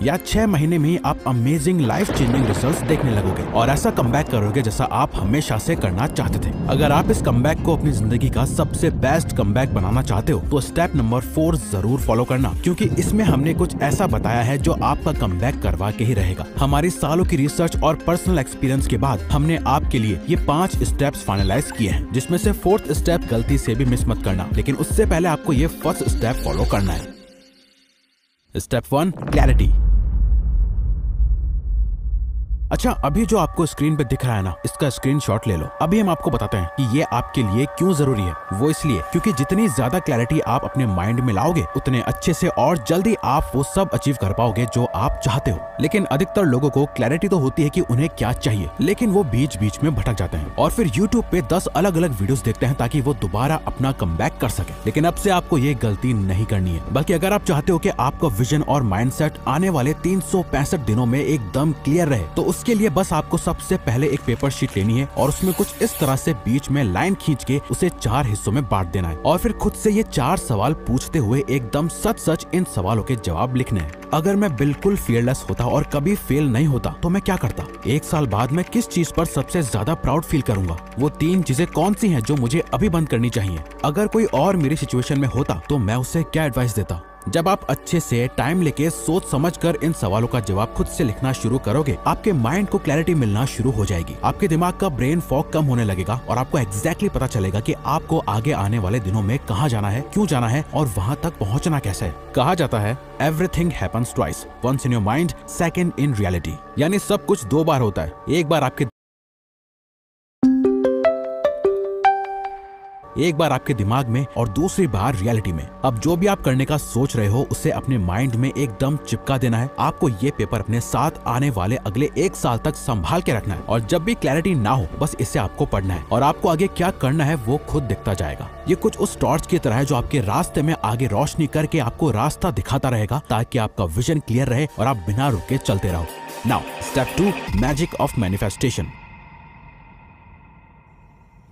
या 6 महीने में आप अमेजिंग लाइफ चेंजिंग रिजल्ट्स देखने लगोगे और ऐसा कमबैक करोगे जैसा आप हमेशा से करना चाहते थे। अगर आप इस कमबैक को अपनी जिंदगी का सबसे बेस्ट कमबैक बनाना चाहते हो तो स्टेप नंबर 4 जरूर फॉलो करना, क्योंकि इसमें हमने कुछ ऐसा बताया है जो आपका कमबैक करवा के ही रहेगा। हमारी सालों की रिसर्च और पर्सनल एक्सपीरियंस के बाद हमने आपके लिए ये 5 स्टेप्स फाइनलाइज किए हैं, जिसमें से 4th स्टेप गलती से भी मिस मत करना, लेकिन उससे पहले आपको ये फर्स्ट स्टेप फॉलो करना है। Step 1, clarity. अच्छा, अभी जो आपको स्क्रीन पे दिख रहा है ना, इसका स्क्रीनशॉट ले लो। अभी हम आपको बताते हैं कि ये आपके लिए क्यों जरूरी है। वो इसलिए क्योंकि जितनी ज्यादा क्लैरिटी आप अपने माइंड में लाओगे उतने अच्छे से और जल्दी आप वो सब अचीव कर पाओगे जो आप चाहते हो। लेकिन अधिकतर लोगों को क्लैरिटी तो होती है कि उन्हें क्या चाहिए, लेकिन वो बीच बीच में भटक जाते हैं और फिर यूट्यूब पे 10 अलग अलग वीडियोस देखते हैं ताकि वो दोबारा अपना कमबैक कर सके। लेकिन अब से आपको ये गलती नहीं करनी है, बल्कि अगर आप चाहते हो कि आपका विजन और माइंडसेट आने वाले 365 दिनों में एकदम क्लियर रहे, तो उसके लिए बस आपको सबसे पहले एक पेपर शीट लेनी है और उसमें कुछ इस तरह से बीच में लाइन खींच के उसे 4 हिस्सों में बांट देना है और फिर खुद से ये 4 सवाल पूछते हुए एकदम सच सच इन सवालों के जवाब लिखने हैं। अगर मैं बिल्कुल फियरलेस होता और कभी फेल नहीं होता तो मैं क्या करता? 1 साल बाद मैं किस चीज पर सबसे ज्यादा प्राउड फील करूंगा? वो 3 चीजें कौन सी हैं जो मुझे अभी बंद करनी चाहिए? अगर कोई और मेरी सिचुएशन में होता तो मैं उसे क्या एडवाइस देता? जब आप अच्छे से टाइम लेके सोच समझकर इन सवालों का जवाब खुद से लिखना शुरू करोगे, आपके माइंड को क्लैरिटी मिलना शुरू हो जाएगी। आपके दिमाग का ब्रेन फॉग कम होने लगेगा और आपको एग्जैक्टली पता चलेगा कि आपको आगे आने वाले दिनों में कहाँ जाना है, क्यों जाना है और वहाँ तक पहुँचना कैसे है। कहा जाता है everything happens twice, once in your mind, second in reality. यानी सब कुछ 2 बार होता है, एक बार आपके दिमाग में और दूसरी बार रियलिटी में। अब जो भी आप करने का सोच रहे हो उसे अपने माइंड में एकदम चिपका देना है। आपको ये पेपर अपने साथ आने वाले अगले 1 साल तक संभाल के रखना है और जब भी क्लैरिटी ना हो बस इसे आपको पढ़ना है और आपको आगे क्या करना है वो खुद दिखता जाएगा। ये कुछ उस टॉर्च की तरह है जो आपके रास्ते में आगे रोशनी करके आपको रास्ता दिखाता रहेगा ताकि आपका विजन क्लियर रहे और आप बिना रुके चलते रहो। Now step 2, magic of manifestation.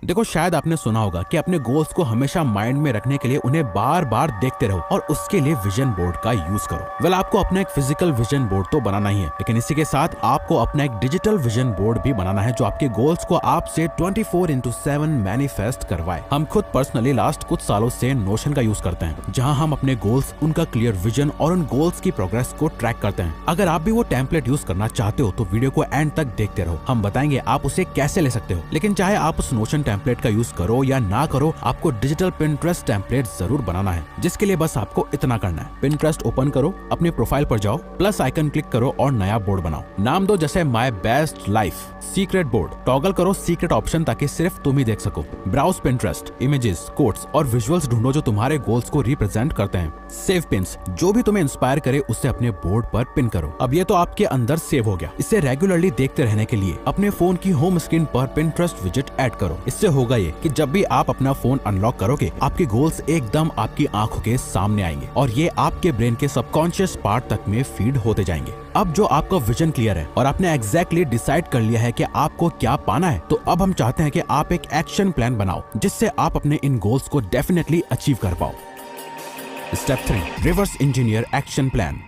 देखो, शायद आपने सुना होगा कि अपने गोल्स को हमेशा माइंड में रखने के लिए उन्हें बार बार देखते रहो और उसके लिए विजन बोर्ड का यूज करो। वेल, आपको अपना एक फिजिकल विजन बोर्ड तो बनाना ही है, लेकिन इसी के साथ आपको अपना एक डिजिटल विजन बोर्ड भी बनाना है जो आपके गोल्स को आपसे 24/7 मैनिफेस्ट करवाए। हम खुद पर्सनली लास्ट कुछ सालों से नोशन का यूज करते हैं, जहाँ हम अपने गोल्स, उनका क्लियर विजन और उन गोल्स की प्रोग्रेस को ट्रैक करते हैं। अगर आप भी वो टेम्पलेट यूज करना चाहते हो तो वीडियो को एंड तक देखते रहो, हम बताएंगे आप उसे कैसे ले सकते हो। लेकिन चाहे आप उस नोशन टेम्पलेट का यूज करो या ना करो, आपको डिजिटल पिंटरेस्ट टेम्पलेट जरूर बनाना है, जिसके लिए बस आपको इतना करना है। पिंटरेस्ट ओपन करो, अपने प्रोफाइल पर जाओ, प्लस आइकन क्लिक करो और नया बोर्ड बनाओ। नाम दो जैसे my best life secret board. Toggle करो सीक्रेट ऑप्शन ताकि सिर्फ तुम ही देख सको। ब्राउज पिंटरेस्ट, इमेजेस, कोट्स और विजुअल्स ढूंढो जो तुम्हारे गोल्स को रिप्रेजेंट करते हैं। सेव पिन्स, जो भी तुम्हें इंस्पायर करे उसे अपने बोर्ड पर पिन करो। अब ये तो आपके अंदर सेव हो गया। इसे रेगुलरली देखते रहने के लिए अपने फोन की होम स्क्रीन पर पिंटरेस्ट विजेट ऐड करो। इससे होगा ये कि जब भी आप अपना फोन अनलॉक करोगे, आपके गोल्स एकदम आपकी आंखों के सामने आएंगे और ये आपके ब्रेन के सबकॉन्शियस पार्ट तक में फीड होते जाएंगे। अब जो आपका विजन क्लियर है और आपने एग्जैक्टली डिसाइड कर लिया है कि आपको क्या पाना है, तो अब हम चाहते हैं कि आप एक एक्शन प्लान बनाओ जिससे आप अपने इन गोल्स को डेफिनेटली अचीव कर पाओ। Step 3, reverse engineer action plan.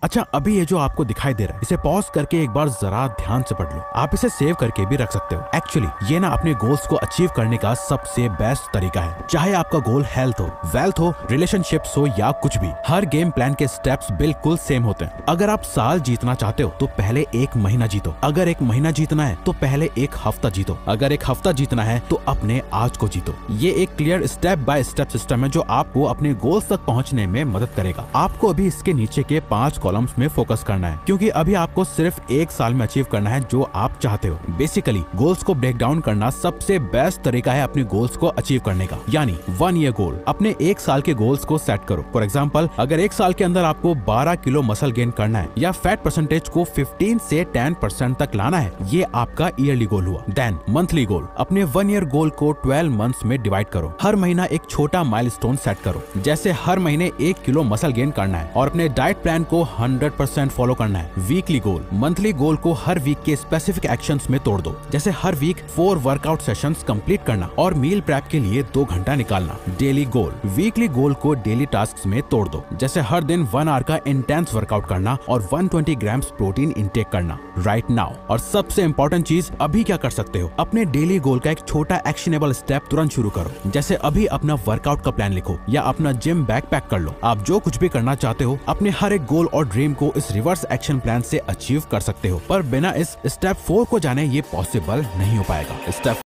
अच्छा, अभी ये जो आपको दिखाई दे रहा है, इसे पॉज करके एक बार जरा ध्यान से पढ़ लो। आप इसे सेव करके भी रख सकते हो। एक्चुअली ये ना अपने गोल्स को अचीव करने का सबसे बेस्ट तरीका है। चाहे आपका गोल हेल्थ हो, वेल्थ हो, रिलेशनशिप्स हो या कुछ भी, हर गेम प्लान के स्टेप्स बिल्कुल सेम होते हैं। अगर आप साल जीतना चाहते हो तो पहले 1 महीना जीतो। अगर 1 महीना जीतना है तो पहले 1 हफ्ता जीतो। अगर 1 हफ्ता जीतना है तो अपने आज को जीतो। ये एक clear step by step system है जो आपको अपने गोल्स तक पहुंचने में मदद करेगा। आपको अभी इसके नीचे के 5 कॉलम्स में फोकस करना है, क्योंकि अभी आपको सिर्फ 1 साल में अचीव करना है जो आप चाहते हो। बेसिकली गोल्स को ब्रेक डाउन करना सबसे बेस्ट तरीका है अपने गोल्स को अचीव करने का। यानी 1 ईयर गोल, अपने 1 साल के गोल्स को सेट करो। फॉर एग्जांपल, अगर 1 साल के अंदर आपको 12 किलो मसल गेन करना है या फैट परसेंटेज को 15 से 10% तक लाना है, ये आपका ईयरली गोल हुआ। देन मंथली गोल, अपने 1 ईयर गोल को 12 मंथ्स में डिवाइड करो। हर महीना एक छोटा माइलस्टोन सेट करो, जैसे हर महीने 1 किलो मसल गेन करना है और अपने डाइट प्लान को 100% फॉलो करना है। वीकली गोल, मंथली गोल को हर वीक के स्पेसिफिक एक्शंस में तोड़ दो, जैसे हर वीक 4 वर्कआउट सेशंस कंप्लीट करना और मील प्रेप के लिए 2 घंटा निकालना। डेली गोल, वीकली गोल को डेली टास्क्स में तोड़ दो, जैसे हर दिन 1 आवर का इंटेंस वर्कआउट करना और 120 ग्राम्स प्रोटीन इंटेक करना राइट नाउ। और सबसे इंपॉर्टेंट चीज, अभी क्या कर सकते हो, अपने डेली गोल का एक छोटा एक्शनेबल स्टेप तुरंत शुरू करो, जैसे अभी अपना वर्कआउट का प्लान लिखो या अपना जिम बैग पैक कर लो। आप जो कुछ भी करना चाहते हो अपने हर एक गोल और ड्रीम को इस रिवर्स एक्शन प्लान से अचीव कर सकते हो, पर बिना इस स्टेप 4 को जाने ये पॉसिबल नहीं हो पाएगा। स्टेप